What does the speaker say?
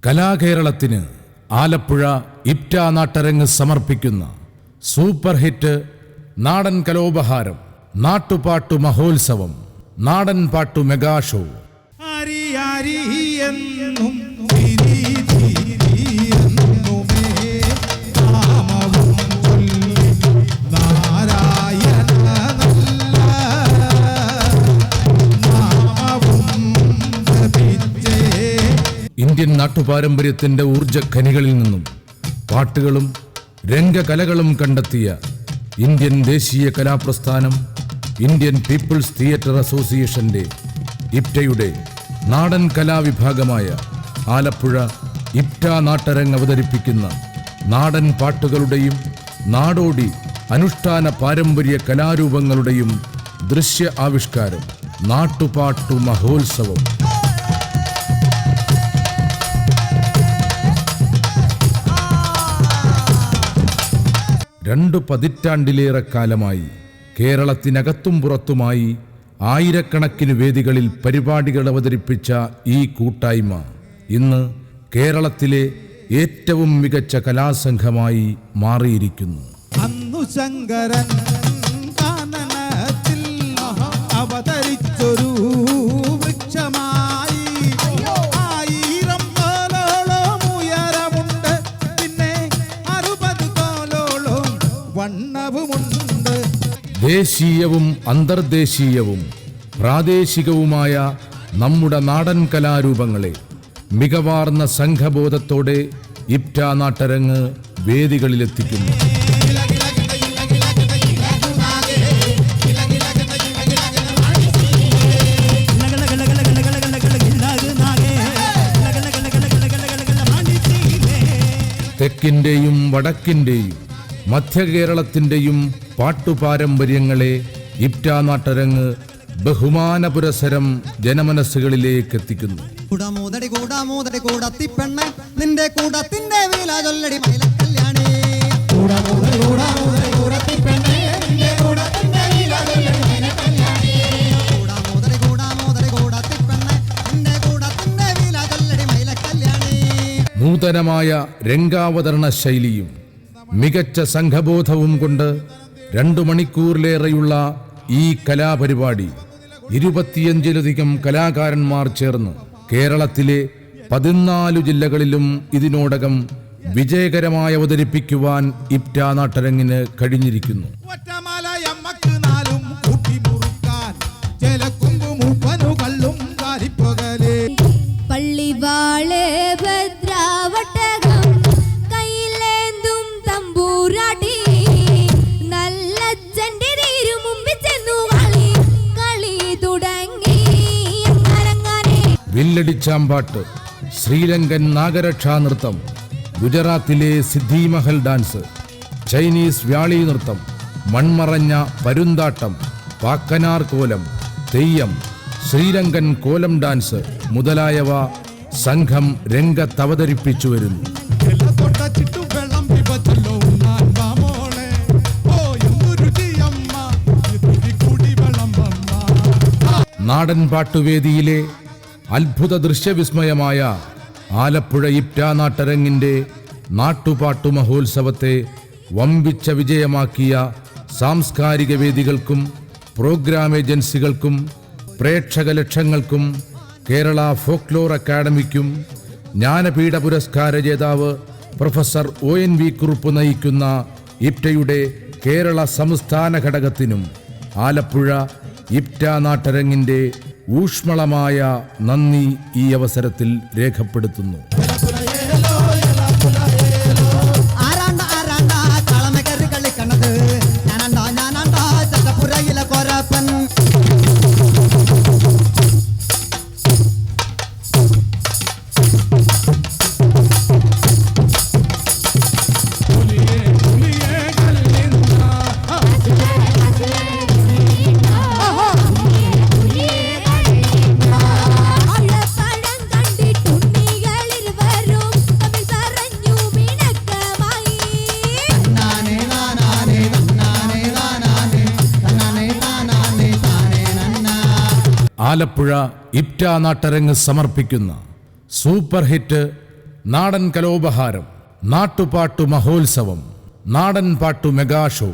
കലാകേരളത്തിന് ആലപ്പുഴ ഇപ്റ്റ നാട്ടരങ്ങ് സമർപ്പിക്കുന്ന super hit നാടൻ കലോപഹാരം നാട്ടുപാട്ടു മഹോത്സവം നാടൻ പാട്ടു മെഗാ ഷോ. ഇന്ത്യൻ നാട്ടുപാരമ്പര്യത്തിന്റെ ഊർജ്ജഖനികളിൽ നിന്നും പാട്ടുകളും രംഗകലകളും കണ്ടെത്തിയ ഇന്ത്യൻ ദേശീയ കലാപ്രസ്ഥാനം ഇന്ത്യൻ പീപ്പിൾസ് തിയേറ്റർ അസോസിയേഷന്റെ ഇപ്റ്റയുടെ നാടൻ കലാവിഭാഗമായ ആലപ്പുഴ ഇപ്റ്റ നാട്ടരങ്ങ് അവതരിപ്പിക്കുന്ന നാടൻ പാട്ടുകളുടെയും നാടോടി അനുഷ്ഠാന പാരമ്പര്യ കലാരൂപങ്ങളുടെയും ദൃശ്യ ആവിഷ്കാരം നാട്ടുപാട്ടു മഹോത്സവം. 2 പതിറ്റാണ്ടിലേറെക്കാലമായി കേരളത്തിനകത്തും പുറത്തുമായി ആയിരക്കണക്കിന് വേദികളിൽ പരിപാടികൾ അവതരിപ്പിച്ച ഈ കൂട്ടായ്മ ഇന്ന് കേരളത്തിലെ ഏറ്റവും മികച്ച കലാസംഘമായി മാറിയിരിക്കുന്നു. അന്നു ശങ്കരൻ കാനനത്തിൽ അവതരിച്ചൊരു വൃക്ഷമായി 1000 കോലോളം ഉയരമുണ്ട്, പിന്നെ 60 കോലോളം വണ്ണവുമുണ്ട്. ദേശീയവും അന്തർദേശീയവും പ്രാദേശികവുമായ നമ്മുടെ നാടൻ കലാരൂപങ്ങളെ മികവാർന്ന സംഘബോധത്തോടെ ഇപ്റ്റ നാട്ടരങ്ങ് വേദികളിലെത്തിക്കുന്നു. തെക്കിന്റെയും വടക്കിന്റെയും മധ്യകേരളത്തിന്റെയും പാട്ടുപാരമ്പര്യങ്ങളെ ഇപ്റ്റ നാട്ടരങ്ങ് ബഹുമാന പുരസരം ജനമനസ്സുകളിലേക്ക് എത്തിക്കുന്നു. നിന്റെ കൂടത്തിന്റെ വീല ചൊല്ലടി മൈലക്കല്യാണി. നൂതനമായ രംഗാവതരണ ശൈലിയും മികച്ച സംഘബോധവും കൊണ്ട് 2 മണിക്കൂറിലേറെയുള്ള ഈ കലാപരിപാടി 25ലധികം കലാകാരന്മാർ ചേർന്ന് കേരളത്തിലെ 14 ജില്ലകളിലും ഇതിനോടകം വിജയകരമായി അവതരിപ്പിക്കുവാൻ ഇപ്റ്റ നാട്ടരങ്ങിന് കഴിഞ്ഞിരിക്കുന്നു. പള്ളിവാള് ഭദ്രാവട്ടകം കയ്യിലേന്തും തമ്പൂരാട്ടി നല്ലച്ഛന്റെ തീരു മുമ്പിൽ ചെന്നു കളി തുടങ്ങി. വില്ലടിച്ചാമ്പാട്ട്, ശ്രീലങ്കൻ നാഗരക്ഷാ നൃത്തം, ഗുജറാത്തിലെ സിദ്ധി മഹൽ ഡാൻസ്, ചൈനീസ് വ്യാളി നൃത്തം, മൺമറഞ്ഞ പരുന്താട്ടം, പാക്കനാർ കോലം, തെയ്യം, ശ്രീലങ്കൻ കോലം ഡാൻസ് മുതലായവ സംഘം രംഗത്തവതരിപ്പിച്ചു വരുന്നു. നാടൻ പാട്ടുവേദിയിലെ അത്ഭുത ദൃശ്യവിസ്മയമായ ആലപ്പുഴ ഇപ്റ്റ നാട്ടരങ്ങിന്റെ നാട്ടുപാട്ടു മഹോത്സവത്തെ വമ്പിച്ച വിജയമാക്കിയ സാംസ്കാരിക വേദികൾക്കും പ്രോഗ്രാം ഏജൻസികൾക്കും പ്രേക്ഷക ലക്ഷങ്ങൾക്കും കേരള ഫോക്ലോർ അക്കാദമിക്കും ജ്ഞാനപീഠ പുരസ്കാര ജേതാവ് പ്രൊഫസർ ONV കുറുപ്പ് നയിക്കുന്ന ഇപ്റ്റയുടെ കേരള സംസ്ഥാന ഘടകത്തിനും ആലപ്പുഴ ഇപ്റ്റ നാട്ടരങ്ങിന്റെ ഊഷ്മളമായ നന്ദി ഈ അവസരത്തിൽ രേഖപ്പെടുത്തുന്നു. ആലപ്പുഴ ഇപ്റ്റ നാട്ടരങ്ങ് സമർപ്പിക്കുന്ന സൂപ്പർ ഹിറ്റ് നാടൻ കലോപഹാരം, നാട്ടുപാട്ടു മഹോത്സവം, നാടൻ പാട്ടു മെഗാ ഷോ.